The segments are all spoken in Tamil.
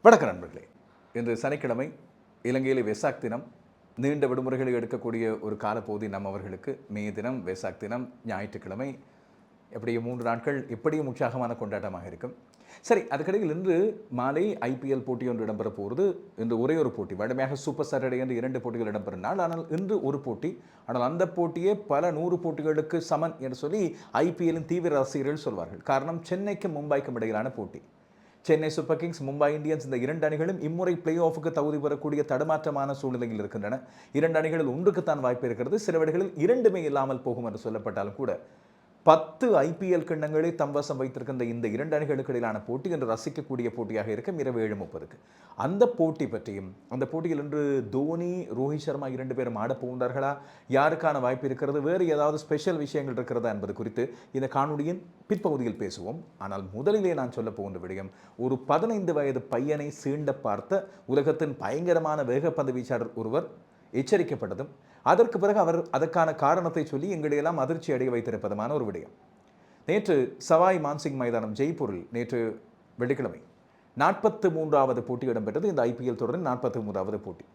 வணக்கம் நண்பர்களே. இன்று சனிக்கிழமை இலங்கையில் வெசாக் தினம். நீண்ட விடுமுறைகளை எடுக்கக்கூடிய ஒரு காலப்பகுதி நம்மவர்களுக்கு. மே தினம், வெசாக் தினம், ஞாயிற்றுக்கிழமை, எப்படியும் 3 நாட்கள் எப்படியும் உற்சாகமான கொண்டாட்டமாக இருக்கும். சரி, அதுக்கிடையில் இன்று மாலை ஐபிஎல் போட்டி ஒன்று இடம்பெற போகிறது. இன்று ஒரே ஒரு போட்டி. வழமையாக சூப்பர் சாட்டர்டே என்று 2 போட்டிகள் இடம்பெறும் நாள். ஆனால் இன்று ஒரு போட்டி. ஆனால் அந்த போட்டியே பல 100 போட்டிகளுக்கு சமன் என்று சொல்லி ஐபிஎல்லின் தீவிர ரசிகர்கள் சொல்வார்கள். காரணம், சென்னைக்கும் மும்பைக்கும் இடையிலான போட்டி. Chennai super Kings, Mumbai Indians இந்த 2 அணிகளும் இம்முறை பிளே ஆஃபுக்கு தகுதி பெறக்கூடிய தடுமாற்றமான சூழ்நிலையில் இருக்கின்றன. 2 அணிகளில் ஒன்றுக்குத்தான் வாய்ப்பு இருக்கிறது. சில வேளைகளில் 2மே இல்லாமல் போகும் என்று சொல்லப்பட்டாலும் கூட 10 ஐபிஎல் கிண்ணங்களை தம்வசம் வைத்திருக்கின்ற இந்த 2 அணிகளுக்கு இடையிலான போட்டி என்று ரசிக்கக்கூடிய போட்டியாக இருக்கும். இரவு 7:30க்கு அந்த போட்டி பற்றியும், அந்த போட்டியில் இன்று தோனி, ரோஹித் சர்மா 2 பேரும் ஆடப் போகின்றார்களா, யாருக்கான வாய்ப்பு இருக்கிறது, வேறு ஏதாவது ஸ்பெஷல் விஷயங்கள் இருக்கிறதா என்பது குறித்து இந்த காணொலியின் பிற்பகுதியில் பேசுவோம். ஆனால் முதலிலே நான் சொல்ல போகின்ற விடயம், ஒரு 15 வயது பையனை சீண்ட பார்த்த உலகத்தின் பயங்கரமான வேகப்பந்து வீச்சாளர் ஒருவர் எச்சரிக்கப்பட்டதும், அதற்கு பிறகு அவர் அதற்கான காரணத்தை சொல்லி எங்களையெல்லாம் அதிர்ச்சி அடைய வைத்திருப்பதுமான ஒரு விடயம். நேற்று சவாய் மான்சிங் மைதானம் ஜெய்ப்பூரில் நேற்று வெள்ளிக்கிழமை 43வது போட்டி இடம்பெற்றது. இந்த ஐபிஎல் தொடரின் 43வது போட்டி.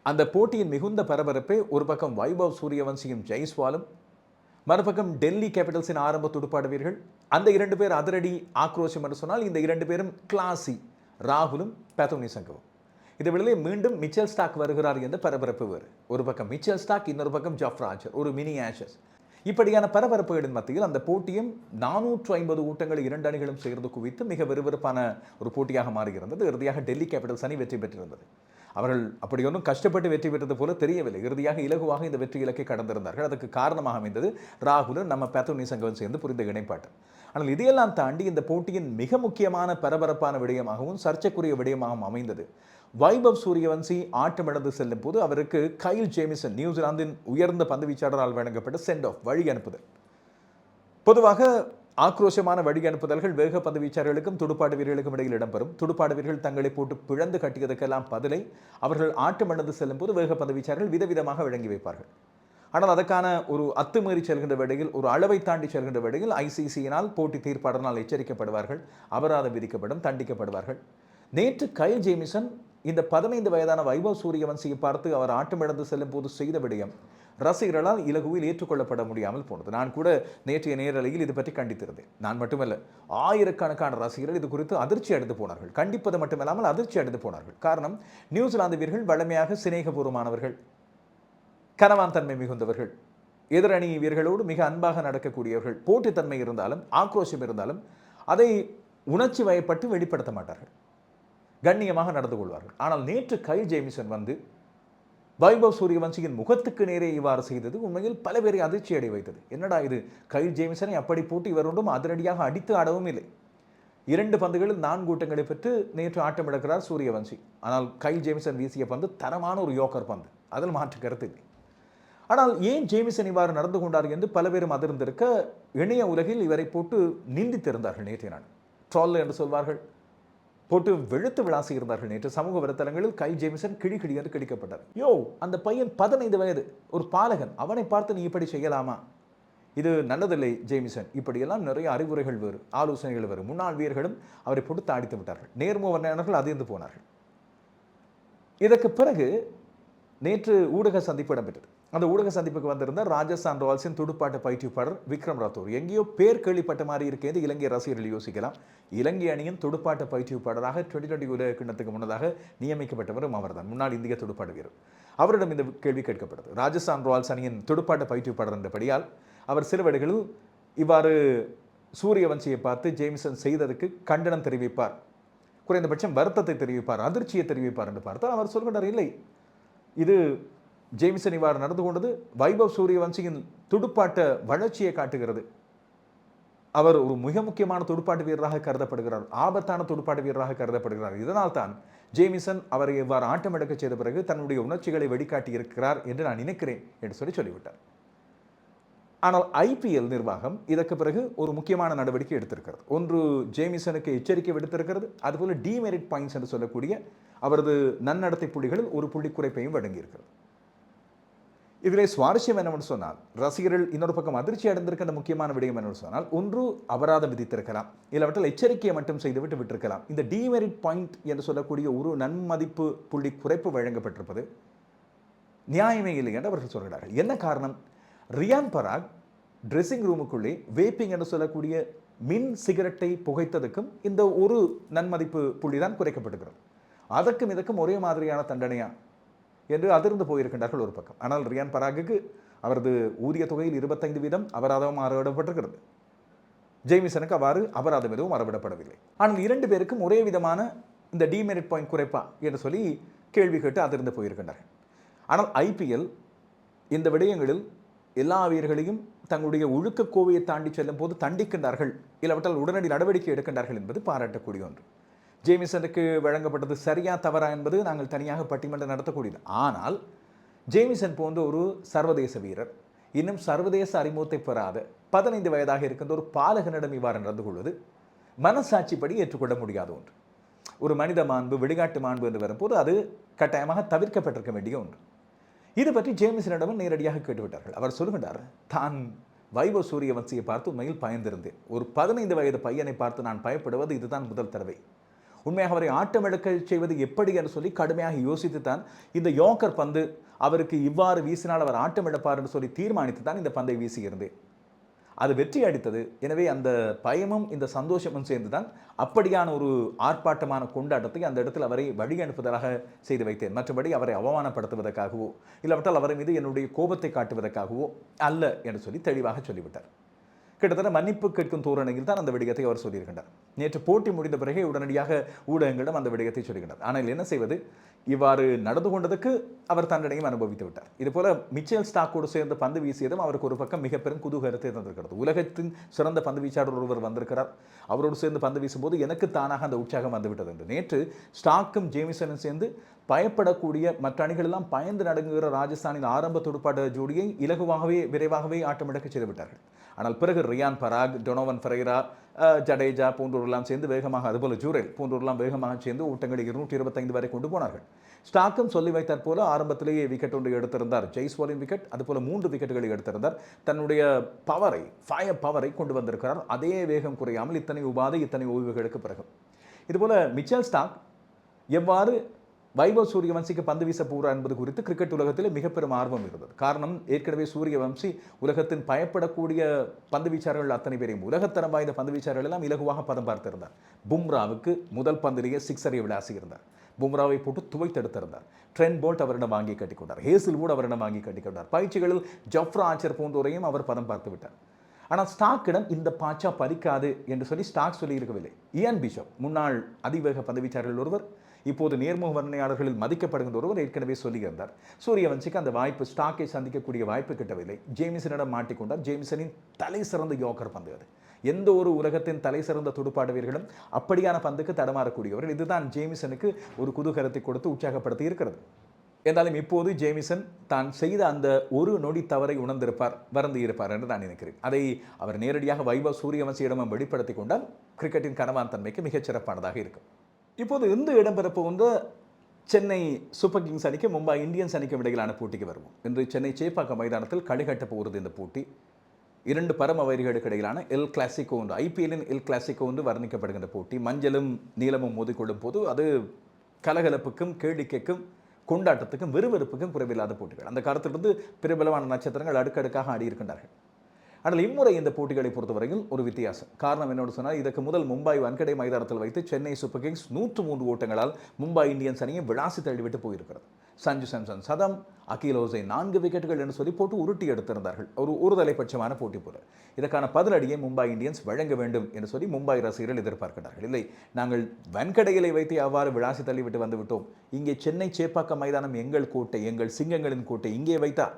அந்த போட்டியின் மிகுந்த பரபரப்பை ஒரு பக்கம் வைபவ் சூரியவன்சியும் ஜெய்ஸ்வாலும், மறுபக்கம் டெல்லி கேபிட்டல்ஸின் ஆரம்ப துடுப்பாட்ட வீரர்கள், அந்த 2 பேர் அதிரடி ஆக்ரோஷம் என்று சொன்னால் இந்த 2 பேரும் கிளாசி, ராகுலும் பேத்தோனி சங்கவும். இந்த வேளையிலே மீண்டும் மிச்சல் ஸ்டார்க் வருகிறார் என்ற பரபரப்பு வேறு. ஒரு பக்கம் மிச்சல் ஸ்டார்க், இன்னொரு பக்கம் ஜாஃப்ரா ஆர்ச்சர், ஒரு மினி ஆஷஸ். இப்படியான பரபரப்புகளின் மத்தியில் அந்த போட்டியும் 450 ஓட்டங்களை 2 அணிகளும் சேர்ந்து குவித்து மிக விறுவிறுப்பான ஒரு போட்டியாக மாறுகிறது. இறுதியாக டெல்லி கேபிட்டல்ஸ் அணி வெற்றி பெற்றிருந்தது. அவர்கள் அப்படி ஒன்றும் கஷ்டப்பட்டு வெற்றி பெற்றது போல தெரியவில்லை. இறுதியாக இலகுவாக இந்த வெற்றி இலக்கை கடந்திருந்தார்கள். அதுக்கு காரணமாக அமைந்தது ராகுலும் நம்ம பேத்தோனி சங்கம் சேர்ந்து புரிந்த இணைப்பாட்டு. ஆனால் இதையெல்லாம் தாண்டி இந்த போட்டியின் மிக முக்கியமான பரபரப்பான விடயமாகவும் சர்ச்சைக்குரிய விடயமாகவும் அமைந்தது, வைபவ் சூரியவன்சி ஆட்டமிழந்து செல்லும் போது அவருக்கு கைல் ஜேமிசன், நியூசிலாந்தின் உயர்ந்த பந்து வீச்சாளரால் வழங்கப்பட்ட சென்ட் ஆஃப், வழி அனுப்புதல். பொதுவாக ஆக்ரோஷமான வழி அனுப்புதல்கள் வேக பந்து வீச்சாளர்களுக்கும் துடுப்பாட்ட வீரர்களுக்கும் இடையில் இடம்பெறும். துடுப்பாட்ட வீரர்கள் தங்களை போட்டு பிளந்து கட்டியதற்கெல்லாம் பதிலை அவர்கள் ஆட்டமிழந்து செல்லும் போது வேக பந்து வீச்சாளர்கள் விதவிதமாக வழங்கி வைப்பார்கள். ஆனால் அதற்கான ஒரு அத்துமீறி செல்கின்ற வேளையில், ஒரு அளவை தாண்டி செல்கின்ற வேளையில் ஐசிசியினால், போட்டி தீர்ப்பாளரால் எச்சரிக்கப்படுவார்கள், அபராதம் விதிக்கப்படும், தண்டிக்கப்படுவார்கள். நேற்று கைல் ஜேமிசன் இந்த 15 வயதான வைபவ் சூரியவன்சியை பார்த்து அவர் ஆட்டமிழந்து செல்லும் போது செய்த விடயம் ரசிகர்களால் இலகுவில் ஏற்றுக்கொள்ளப்பட முடியாமல் போனது. நான் கூட நேற்றைய நேரலையில் இது பற்றி கண்டித்திருந்தேன். நான் மட்டுமல்ல, ஆயிரக்கணக்கான ரசிகர்கள் இது குறித்து அதிர்ச்சி அடைந்து போனார்கள். கண்டிப்பது மட்டுமல்லாமல் அதிர்ச்சி அடைந்து போனார்கள். காரணம், நியூசிலாந்து வீரர்கள் வழமையாக சிநேகபூர்வமானவர்கள், கனவான் தன்மை மிகுந்தவர்கள், எதிரணி வீரர்களோடு மிக அன்பாக நடக்கக்கூடியவர்கள். போட்டித்தன்மை இருந்தாலும் ஆக்ரோஷம் இருந்தாலும் அதை உணர்ச்சி வயப்பட்டு வெளிப்படுத்த மாட்டார்கள், கண்ணியமாக நடந்து கொள்வார்கள். ஆனால் நேற்று கைல் ஜேமிசன் வந்து வைபவ் சூரியவன்சியின் முகத்துக்கு நேரே இவ்வாறு செய்தது உண்மையில் பல பேரை அதிர்ச்சி அடைய வைத்தது. என்னடா இது, கைல் ஜேமிசனை அப்படி போட்டு இவர் ஒன்றும் அதிரடியாக அடித்து ஆடவும் இல்லை. 2 பந்துகளில் 4 ஊட்டங்களை பெற்று நேற்று ஆட்டமிழக்கிறார் சூரியவன்சி. ஆனால் கைல் ஜேமிசன் வீசிய பந்து தரமான ஒரு யோக்கர் பந்து, அதில் மாற்று கருத்து இல்லை. ஆனால் ஏன் ஜேமிசன் இவ்வாறு நடந்து கொண்டார் என்று பல பேரும் அதிர்ந்திருக்க, இணைய உலகில் இவரை போட்டு நிந்தித்திருந்தார்கள். நேற்றைய நாள் ட்ரால் என்று சொல்வார்கள், போட்டு வெளுத்து விளாசி இருந்தார்கள். நேற்று சமூக வலைத்தளங்களில் கைல் ஜேமிசன் கிழி கிழி என்று கிழிக்கப்பட்டார். யோ, அந்த பையன் 15 வயது, ஒரு பாலகன், அவனை பார்த்து நீ இப்படி செய்யலாமா? இது நல்லதில்லை ஜேமிசன். இப்படியெல்லாம் நிறைய அறிவுரைகள் வேறு, ஆலோசனைகள் வேறு. முன்னாள் வீரர்களும் அவரை போட்டு தாடித்து விட்டார்கள். நேர்முகர்கள் அதிர்ந்து போனார்கள். இதற்கு பிறகு நேற்று ஊடக சந்திப்பு இடம்பெற்றது. அந்த ஊடக சந்திப்புக்கு வந்திருந்த ராஜஸ்தான் ராயல்ஸின் துடுப்பாட்ட பயிற்றுவிப்பாளர் விக்ரம் ராத்தோர். எங்கேயோ பேர் கேள்விப்பட்ட மாதிரி இருக்கிறது இலங்கை ரசிகர்கள் யோசிக்கலாம். இலங்கை அணியின் துடுப்பாட்ட பயிற்றுவிப்பாளராக 2020 உலக கிண்ணத்துக்கு முன்னதாக நியமிக்கப்பட்டவரும் அவர்தான், முன்னாள் இந்திய துடுப்பாட்ட வீரர். அவரிடம் இந்த கேள்வி கேட்கப்பட்டது. ராஜஸ்தான் ராயல்ஸ் அணியின் துடுப்பாட்ட பயிற்றுவிப்பாளர் என்றபடியால் அவர் சில வேளைகளில் இவ்வாறு சூரியவன்சியை பார்த்து ஜேமிசன் செய்ததற்கு கண்டனம் தெரிவிப்பார், குறைந்தபட்சம் வருத்தத்தை தெரிவிப்பார், அதிர்ச்சியை தெரிவிப்பார் என்று பார்த்தால் அவர் சொல்கின்றார், இல்லை, இது ஜேமிசன் இவ்வாறு நடந்து கொண்டது வைபவ் சூரியவன்சியின் துடுப்பாட்ட வளர்ச்சியை காட்டுகிறது. அவர் ஒரு மிக முக்கியமான துடுப்பாட்ட வீரராக கருதப்படுகிறார், ஆபத்தான துடுப்பாட்ட வீரராக கருதப்படுகிறார். இதனால் தான் ஜேமிசன் அவரை இவ்வாறு ஆட்டம் எடுக்க செய்த பிறகு தன்னுடைய உணர்ச்சிகளை வெளிக்காட்டி இருக்கிறார் என்று நான் நினைக்கிறேன் என்று சொல்லிவிட்டார். ஆனால் ஐபிஎல் நிர்வாகம் இதற்கு பிறகு ஒரு முக்கியமான நடவடிக்கை எடுத்திருக்கிறது. ஒன்று, ஜேமிசனுக்கு எச்சரிக்கை விடுத்திருக்கிறது. அதுபோல டிமெரிட் பாயிண்ட்ஸ் என்று சொல்லக்கூடிய அவரது நன்னடத்தை புள்ளிகளில் ஒரு புள்ளி குறைப்பையும் வழங்கியிருக்கிறது. இதிலே சுவாரஸ்யம் என்னவென்று சொன்னால், ரசிகர்கள் இன்னொரு பக்கம் அதிர்ச்சி அடைந்திருக்கின்ற முக்கியமான விடயம் என்னவென்று சொன்னால், ஒன்று அபராதம் விதித்திருக்கலாம், இல்லாவற்றில் எச்சரிக்கையை மட்டும் செய்துவிட்டு விட்டிருக்கலாம். இந்த டிமெரிட் பாயிண்ட் என்று சொல்லக்கூடிய ஒரு நன்மதிப்பு புள்ளி குறைப்பு வழங்கப்பட்டிருப்பது நியாயமே இல்லை என்று அவர்கள் சொல்கிறார்கள். என்ன காரணம்? ரியான் பராக் ட்ரெஸ்ஸிங் ரூமுக்குள்ளே வேப்பிங் என்று சொல்லக்கூடிய மின் சிகரெட்டை புகைத்ததுக்கும் இந்த ஒரு நன்மதிப்பு புள்ளி தான் குறைக்கப்பட்டிருக்கிறது. அதற்கும் இதற்கும் ஒரே மாதிரியான தண்டனையா என்று அதிர்ந்து போயிருக்கின்றார்கள் ஒரு பக்கம். ஆனால் ரியான் பராகுக்கு அவரது ஊதிய தொகையில் 25% அபராதம் அறவிடப்பட்டிருக்கிறது. ஜேமிசனுக்கு அவ்வாறு அபராதம் எதுவும் அறவிடப்படவில்லை. ஆனால் 2 பேருக்கும் ஒரே விதமான இந்த டிமெரிட் பாயிண்ட் குறைப்பா என்று சொல்லி கேள்வி கேட்டு அதிர்ந்து போயிருக்கின்றார்கள். ஆனால் ஐபிஎல் இந்த விடயங்களில் எல்லா வீரர்களையும் தங்களுடைய ஒழுக்க கோவையை தாண்டி செல்லும் போது தண்டிக்கின்றார்கள், இல்லாவிட்டால் உடனடி நடவடிக்கை எடுக்கின்றார்கள் என்பது பாராட்டக்கூடிய ஒன்று. ஜேமிசனுக்கு வழங்கப்பட்டது சரியா தவறா என்பது நாங்கள் தனியாக பட்டிமன்றம் நடத்தக்கூடியது. ஆனால் ஜேமிசன் போன்ற ஒரு சர்வதேச வீரர், இன்னும் சர்வதேச அறிமுகத்தை பெறாத 15 வயதாக இருக்கின்ற ஒரு பாலகனிடம் இவ்வாறு நடந்து கொள்வது மனசாட்சிப்படி ஏற்றுக்கொள்ள முடியாத ஒன்று. ஒரு மனித மாண்பு, வெளிநாட்டு மாண்பு என்று வரும்போது அது கட்டாயமாக தவிர்க்கப்பட்டிருக்க வேண்டிய ஒன்று. இது பற்றி ஜேமிசனிடமும் நேரடியாக கேட்டுவிட்டார்கள். அவர் சொல்லுகின்றார், தான் வைபவ் சூரியவன்சியை பார்த்து உண்மையில் பயந்திருந்தேன். ஒரு 15 வயது பையனை பார்த்து நான் பயப்படுவது இதுதான் முதல் தடவை. உண்மையாக அவரை ஆட்டமிழக்க செய்வது எப்படி என்று சொல்லி கடுமையாக யோசித்து தான் இந்த யோக்கர் பந்து அவருக்கு இவ்வாறு வீசினால் அவர் ஆட்டமிழப்பார் என்று சொல்லி தீர்மானித்து தான் இந்த பந்தை வீசியிருந்தேன். அது வெற்றி அடித்தது. எனவே அந்த பயமும் இந்த சந்தோஷமும் சேர்ந்து தான் அப்படியான ஒரு ஆர்ப்பாட்டமான கொண்டாட்டத்தை அந்த இடத்தில் அவரை வழி அனுப்புவதாக செய்து வைத்தேன். மற்றபடி அவரை அவமானப்படுத்துவதற்காகவோ இல்லாவிட்டால் அவரை மீது என்னுடைய கோபத்தை காட்டுவதற்காகவோ அல்ல என்று சொல்லி தெளிவாக சொல்லிவிட்டார். கிட்டத்தட்ட மன்னிப்பு கேட்கும் தோரணையில் தான் அந்த விடயத்தை அவர் சொல்லியிருக்கின்றார். நேற்று போட்டி முடிந்த பிறகு உடனடியாக ஊடகங்களிடம் அந்த விடயத்தை சொல்லுகின்றார். ஆனால் என்ன செய்வது, இவ்வாறு நடந்து கொண்டதுக்கு அவர் தண்டனையும் அனுபவித்து விட்டார். இதுபோல மிச்சேல் ஸ்டாக்கோடு சேர்ந்து பந்து வீசியதும் அவருக்கு ஒரு பக்கம் மிக பெரும் குதூகலத்தை தந்திருக்கிறது. உலகத்தின் சிறந்த பந்து வீச்சாளர் ஒருவர் வந்திருக்கிறார், அவரோடு சேர்ந்து பந்து வீசும்போது எனக்கு தானாக அந்த உற்சாகம் வந்துவிட்டது என்று நேற்று ஸ்டாக்கும் ஜேமிசனும் சேர்ந்து பயப்படக்கூடிய மற்ற அணிகளெல்லாம் பயந்து நடுங்குகிற ராஜஸ்தானின் ஆரம்ப துடுப்பாட்ட ஜோடியை இலகுவாகவே விரைவாகவே ஆட்டமிழக்க செய்துவிட்டார்கள். ஆனால் பிறகு ரியான் பராக், டொனோவன் ஃபெரைரா, ஜடேஜா போன்றவர்களெல்லாம் சேர்ந்து வேகமாக, அதுபோல ஜூரேல் போன்றவர்களெல்லாம் வேகமாக சேர்ந்து ஓட்டங்களை 225 வரை கொண்டு போனார்கள். ஸ்டாக்கும் சொல்லி வைத்தாற் போல ஆரம்பத்திலேயே விக்கெட் ஒன்று எடுத்திருந்தார், ஜெய்ஸ்வாலின் விக்கெட், அதுபோல 3 விக்கெட்டுகளை எடுத்திருந்தார். தன்னுடைய பவரை, ஃபயர் பவரை கொண்டு வந்திருக்கிறார். அதே வேகம் குறையாமல் இத்தனை உபாதை, இத்தனை ஓய்வுகளுக்கு பிறகு. இதுபோல மிச்சல் ஸ்டாக் எவ்வாறு வைபவ் சூரியவன்சிக்கு பந்து வீச போகிறார் என்பது குறித்து கிரிக்கெட் உலகத்தில் மிக பெரும் ஆர்வம் இருந்தது. காரணம், ஏற்கனவே சூரியவன்சி உலகத்தின் பயப்படக்கூடிய பந்து வீச்சாளர்கள் அத்தனை பேரையும், உலகத்தரம் வாய்ந்த பந்து வீச்சாளர்கள் எல்லாம் இலகுவாக பதம் பார்த்திருந்தார். பும்ராவுக்கு முதல் பந்திலேயே 6 விளாசியிருந்தார். பும்ராவை போட்டு துவைத்தெடுத்திருந்தார். ட்ரெண்ட் போல்ட் அவரிடம் வாங்கி கட்டிக்கொண்டார். ஹேசில்வுட் அவரிடம் வாங்கி கட்டிக்கொண்டார். பயிற்சிகளில் ஜஃப்ரா ஆச்சர் போன்றோரையும் அவர் பதம் பார்த்து விட்டார். ஆனால் ஸ்டாக்கிடம் இந்த பாச்சா பறிக்காது என்று சொல்லி ஸ்டாக் சொல்லி இருக்கவில்லை. இயான் பிஷப், முன்னாள் அதிவேக பந்து வீச்சாளர்கள் ஒருவர், இப்போது நேர்முக வர்ணையாளர்களில் மதிக்கப்படுகின்ற ஒருவர் ஏற்கனவே சொல்லியிருந்தார். சூரியவன்சிக்கு அந்த வாய்ப்பு, ஸ்டாக்கை சந்திக்கக்கூடிய வாய்ப்பு கிட்டவில்லை. ஜேமிசனிடம் மாட்டிக்கொண்டார். ஜேமிசனின் தலை சிறந்த யோக்கர் பந்து அது. எந்த ஒரு உலகத்தின் தலை சிறந்த துடுப்பாட்ட வீரர்களும் அப்படியான பந்துக்கு தடமாறக்கூடியவர்கள். இதுதான் ஜேமிசனுக்கு ஒரு குதூகலத்தை கொடுத்து உற்சாகப்படுத்தி இருக்கிறது. என்றாலும் இப்போது ஜேமிசன் தான் செய்த அந்த ஒரு நொடி தவறை உணர்ந்திருப்பார், வருந்தி இருப்பார் என்று நான் நினைக்கிறேன். அதை அவர் நேரடியாக வைபவ் சூரியவன்சியிடமும் வெளிப்படுத்தி கொண்டால் கிரிக்கெட்டின் கனவான் தன்மைக்கு மிகச் சிறப்பானதாக இருக்கும். இப்போது இந்த இடம்பெறப்போகின்ற சென்னை சூப்பர் கிங்ஸ் அணிக்கு மும்பை இந்தியன்ஸ் அணிக்கும் இடையிலான போட்டிக்கு வருவோம். இன்று சென்னை சேப்பாக்கம் மைதானத்தில் களிகட்ட போகிறது இந்த போட்டி. 2 பரம வைரிகளுக்கு இடையிலான எல் கிளாசிக்கோ ஒன்று, ஐபிஎல்லின் எல் கிளாசிக்கோ ஒன்று வர்ணிக்கப்படுகின்ற போட்டி. மஞ்சளும் நீளமும் மோதிக்கொள்ளும் போது அது கலகலப்புக்கும் கேளிக்கைக்கும் கொண்டாட்டத்துக்கும் விறுவிறுப்புக்கும் குறைவில்லாத போட்டிகள். அந்த காலத்திலிருந்து பிரபலமான நட்சத்திரங்கள் அடுக்கடுக்காக ஆடியிருக்கின்றார்கள். ஆனால் இம்முறை இந்த போட்டிகளை பொறுத்தவரையில் ஒரு வித்தியாசம். காரணம் என்னோடு சொன்னால், இதற்கு முதல் மும்பை வன்கடை மைதானத்தில் வைத்து சென்னை சூப்பர் கிங்ஸ் 103 ஓட்டங்களால் மும்பை இந்தியன்ஸ் அணியை விளாசி தள்ளிவிட்டு போயிருக்கிறது. சஞ்சு சாம்சன் சதம், அகில் ஹோசைன் 4 விக்கெட்டுகள் என்று சொல்லி போட்டு உருட்டி எடுத்திருந்தார்கள். ஒரு தலைப்பட்சமான போட்டி போல. இதற்கான பதிலடியை மும்பை இந்தியன்ஸ் வழங்க வேண்டும் என்று சொல்லி மும்பை ரசிகர்கள் எதிர்பார்க்கிறார்கள். இல்லை, நாங்கள் வன்கடைகளை வைத்து அவ்வாறு விளாசி தள்ளிவிட்டு வந்துவிட்டோம், இங்கே சென்னை சேப்பாக்கம் மைதானம் எங்கள் கோட்டை, எங்கள் சிங்கங்களின் கோட்டை, இங்கே வைத்தா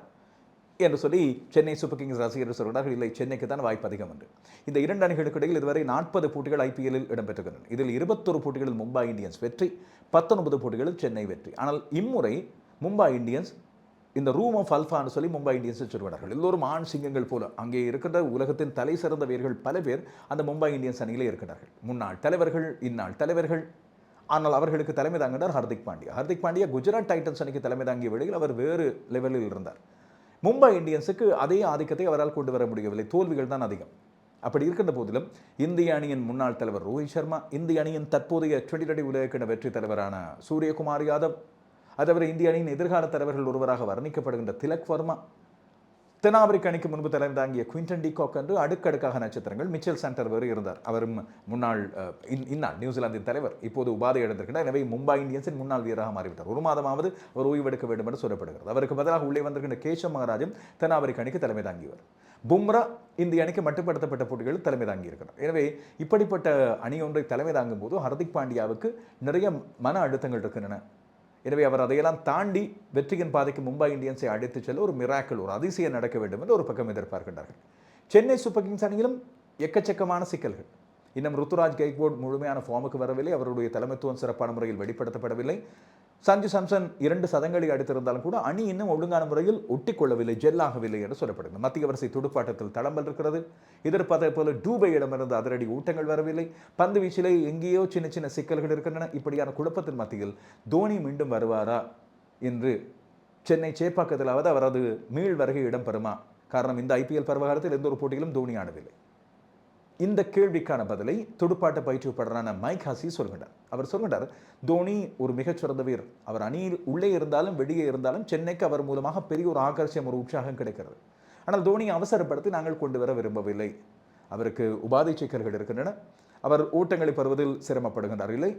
என்று சொல்லி சென்னை சூப்பர் கிங்ஸ் ரசிகர்கள் சொல்கிறார்கள். இல்லை, சென்னைக்கு தான் வாய்ப்பு அதிகம் என்று. இந்த 2 அணிகளுக்கு இடையில் இதுவரை 40 போட்டிகள் ஐபிஎல்லில் இடம்பெற்றுகின்றன. இதில் 21 போட்டிகளில் மும்பை இந்தியன்ஸ் வெற்றி, 19 போட்டிகளில் சென்னை வெற்றி. ஆனால் இம்முறை மும்பை இந்தியன்ஸ் இந்த ரூம் ஆஃப் அல்ஃபான்னு சொல்லி மும்பை இந்தியன்ஸை சொல்கிறார்கள். எல்லோரும் ஆண் சிங்கங்கள் போல. அங்கே இருக்கின்ற உலகத்தின் தலை சிறந்த வீரர்கள் பல பேர் அந்த மும்பை இந்தியன்ஸ் அணியிலே இருக்கிறார்கள். முன்னாள் தலைவர்கள், இந்நாள் தலைவர்கள். ஆனால் அவர்களுக்கு தலைமை தாங்கினார் ஹர்திக் பாண்டியா. ஹர்திக் பாண்டியா குஜராத் டைட்டன்ஸ் அணிக்கு தலைமை தாங்கிய வேளையில் அவர் வேறு லெவலில் இருந்தார். மும்பை இந்தியன்ஸுக்கு அதே ஆதிக்கத்தை அவரால் கொண்டு வர முடியவில்லை, தோல்விகள் தான் அதிகம். அப்படி இருக்கின்ற போதிலும் இந்திய அணியின் முன்னாள் தலைவர் ரோஹித் சர்மா, இந்திய அணியின் தற்போதைய டுவெண்டி உலகக்கிண வெற்றி தலைவரான சூரியகுமார் யாதவ், அதவிர இந்திய அணியின் எதிர்கால தலைவர்கள் ஒருவராக வர்ணிக்கப்படுகின்ற திலக் வர்மா, தென்னாப்பிரிக்க அணிக்கு முன்பு தலைமை தாங்கிய குவிண்டன் டி காக் என்று அடுக்கடுக்காக நட்சத்திரங்கள், மிச்சல் சாண்டர் வேறு இருந்தார், அவரும் முன்னாள் நியூசிலாந்தின் தலைவர், இப்போது உபாதை இழந்திருக்கிறார். எனவே மும்பை இந்தியன்ஸின் முன்னாள் வீரராக மாறிவிட்டார். ஒரு மாதமாவது அவர் ஓய்வெடுக்க வேண்டும் என்று சொல்லப்படுகிறது. அவருக்கு பதிலாக உள்ளே வந்திருக்கின்ற கேஷவ் மகாராஜும் தென்னாப்பிரிக்க அணிக்கு தலைமை தாங்கியவர். பும்ரா இந்திய அணிக்கு மட்டுப்படுத்தப்பட்ட போட்டிகளில் தலைமை தாங்கியிருக்கிறார். எனவே இப்படிப்பட்ட அணி ஒன்றை தலைமை தாங்கும் போது ஹர்திக் பாண்டியாவுக்கு நிறைய மன அழுத்தங்கள் இருக்கின்றன. எனவே அவர் அதையெல்லாம் தாண்டி வெற்றியின் பாதைக்கு மும்பை இந்தியன்ஸை அழைத்து செல்ல ஒரு மிராக்கிள், ஒரு அதிசயம் நடக்க வேண்டும் என்று ஒரு பக்கம் எதிர்பார்க்கின்றார்கள். சென்னை சூப்பர் கிங்ஸ் அணியிலும் எக்கச்சக்கமான சிக்கல்கள். இன்னும் ருத்துராஜ் கைக்வாட் முழுமையான ஃபார்முக்கு வரவில்லை, அவருடைய தலைமைத்துவம் சிறப்பான முறையில் வெளிப்படுத்தப்படவில்லை. சஞ்சு சாம்சன் 2 சதங்களை அடித்திருந்தாலும் கூட அணி இன்னும் ஒழுங்கான முறையில் ஒட்டிக்கொள்ளவில்லை, ஜெல்லாகவில்லை என்று சொல்லப்படுகிறது. மத்திய வரிசை துடுப்பாட்டத்தில் தளம்பல் இருக்கிறது. எதிர்பார்த்தது போல டூபையிடமிருந்து அதிரடி ஊட்டங்கள் வரவில்லை. பந்து வீச்சிலே எங்கேயோ சின்ன சின்ன சிக்கல்கள் இருக்கின்றன. இப்படியான குழப்பத்தின் மத்தியில் தோனி மீண்டும் வருவாரா என்று சென்னை சேப்பாக்கத்திலாவது அவரது மீள் வருகை இடம்பெறுமா? காரணம், இந்த ஐபிஎல் பருவகாலத்தில் எந்த ஒரு போட்டியிலும் தோனி ஆடவில்லை. இந்த கேள்விக்கான பதிலை துடுப்பாட்ட பயிற்றுவிப்பாளரான மைக் ஹசி சொல்கின்றார். அவர் சொல்கின்றார், தோனி ஒரு மிகச்சிறந்த வீரர், அவர் அணியில் உள்ளே இருந்தாலும் வெளியே இருந்தாலும் சென்னைக்கு அவர் மூலமாக பெரிய ஒரு ஆகர்ஷம், ஒரு உற்சாகம் கிடைக்கிறது. ஆனால் தோனியை அவசரப்படுத்தி நாங்கள் கொண்டு வர விரும்பவில்லை. அவருக்கு உபாதை சிக்கல்கள் இருக்கின்றன. அவர் ஓட்டங்களை பெறுவதில் சிரமப்படுகின்றார். இல்லை,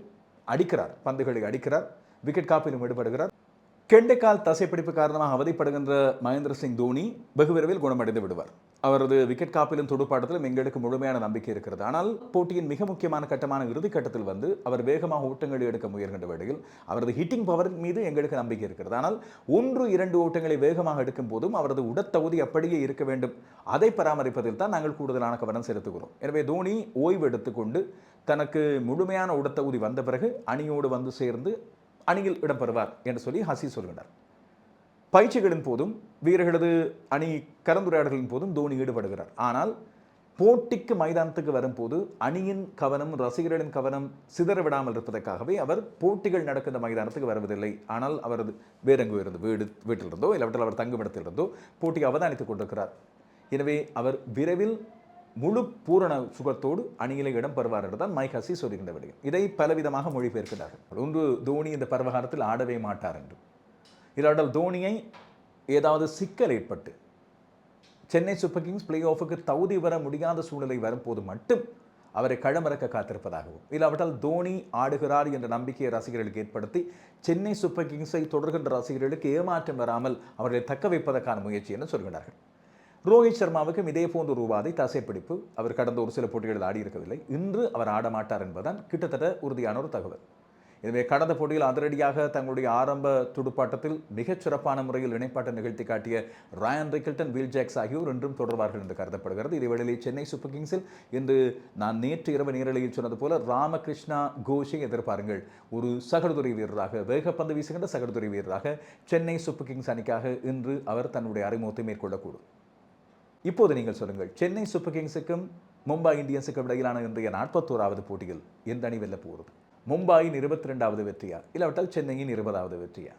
அடிக்கிறார், பந்துகளை அடிக்கிறார், விக்கெட் காப்பிலும் ஈடுபடுகிறார். கெண்டைக்கால் தசைப்பிடிப்பு காரணமாக அவதிப்படுகின்ற மகேந்திர சிங் தோனி வெகு விரைவில் குணமடைந்து விடுவார். அவரது விக்கெட் காப்பிலும் துடுப்பாட்டத்திலும் எங்களுக்கு முழுமையான நம்பிக்கை இருக்கிறது. ஆனால் போட்டியின் மிக முக்கியமான கட்டமான இறுதிக் கட்டத்தில் வந்து அவர் வேகமாக ஓட்டங்களை எடுக்க முயல்கின்ற வேளையில் அவரது ஹிட்டிங் பவர் மீது எங்களுக்கு நம்பிக்கை இருக்கிறது. ஆனால் 1-2 ஓட்டங்களை வேகமாக எடுக்கும் போதும் அவரது உடற்தகுதி அப்படியே இருக்க வேண்டும். அதை பராமரிப்பதில் தான் நாங்கள் கூடுதலான கவனம் செலுத்துகிறோம். எனவே தோனி ஓய்வு எடுத்துக்கொண்டு தனக்கு முழுமையான உடற்தகுதி வந்த பிறகு அணியோடு வந்து சேர்ந்து அணியில் இடம்பெறுவார் என்று சொல்லி ஹசி சொல்கிறார். பயிற்சிகளின் போதும் வீரர்களது அணி கலந்துரையாடல்களின் போதும் தோனி ஈடுபடுகிறார். ஆனால் போட்டிக்கு மைதானத்துக்கு வரும்போது அணியின் கவனம், ரசிகர்களின் கவனம் சிதறவிடாமல் இருப்பதற்காகவே அவர் போட்டிகள் நடக்கின்ற மைதானத்துக்கு வருவதில்லை. ஆனால் அவரது வேறெங்கு இருந்து வீட்டிலிருந்தோ இல்லாவற்றில் அவர் தங்குமிடத்திலிருந்தோ போட்டியை அவதானித்துக் கொண்டிருக்கிறார். எனவே அவர் விரைவில் முழு பூரண சுகத்தோடு அணியிலே இடம் பெறுவார் என்றுதான் மைக் ஹசி சொல்கின்ற விடயம். இதை பலவிதமாக மொழிபெயர்க்கிறார்கள். ஒன்று, தோனி இந்த பருவகாலத்தில் ஆடவே மாட்டார் என்று. இல்லாவிட்டால் தோனியை ஏதாவது சிக்கல் ஏற்பட்டு சென்னை சூப்பர் கிங்ஸ் பிளே ஆஃபுக்கு தகுதி வர முடியாத சூழ்நிலை வரும்போது மட்டும் அவரை களமிறக்க காத்திருப்பதாகவும், இல்லாவிட்டால் தோனி ஆடுகிறார் என்ற நம்பிக்கையை ரசிகர்களுக்கு ஏற்படுத்தி சென்னை சூப்பர் கிங்ஸை தொடர்கின்ற ரசிகர்களுக்கு ஏமாற்றம் வராமல் அவர்களை தக்க வைப்பதற்கான முயற்சி என்று சொல்கிறார்கள். ரோஹித் சர்மாவுக்கும் இதே போன்ற ஒரு உபாதை, தசைப்பிடிப்பு. அவர் கடந்த ஒரு சில போட்டிகளில் ஆடியிருக்கவில்லை. இன்று அவர் ஆடமாட்டார் என்பதுதான் கிட்டத்தட்ட உறுதியான ஒரு தகவல். எனவே கடந்த போட்டியில் அதிரடியாக தங்களுடைய ஆரம்ப துடுப்பாட்டத்தில் மிகச் சிறப்பான முறையில் இணைப்பாட்டம் நிகழ்த்தி காட்டிய ராயன் ரிக்கில்டன், வில் ஜாக்ஸ் ஆகியோர் இன்றும் தொடர்வார்கள் என்று கருதப்படுகிறது. இதேவேளையில் சென்னை சூப்பர் கிங்ஸில் இன்று நான் நேற்று இரவு நேரலையில் சொன்னது போல ராமகிருஷ்ணா கோஷை எதிர்பாருங்கள். ஒரு சகடுதுறை வீரராக, வேகப்பந்து வீசுகின்ற சகடுதுறை வீரராக சென்னை சூப்பர் கிங்ஸ் அணிக்காக இன்று அவர் தன்னுடைய அறிமுகத்தை மேற்கொள்ளக்கூடும். இப்போது நீங்கள் சொல்லுங்கள், சென்னை சூப்பர் கிங்ஸுக்கும் மும்பை இந்தியன்ஸுக்கும் இடையிலான இன்றைய 41வது போட்டியில் எந்த அணி வெல்ல போகிறது? மும்பையின் 22வது வெற்றியா, இல்லாவிட்டால் சென்னையின் 20வது வெற்றியா?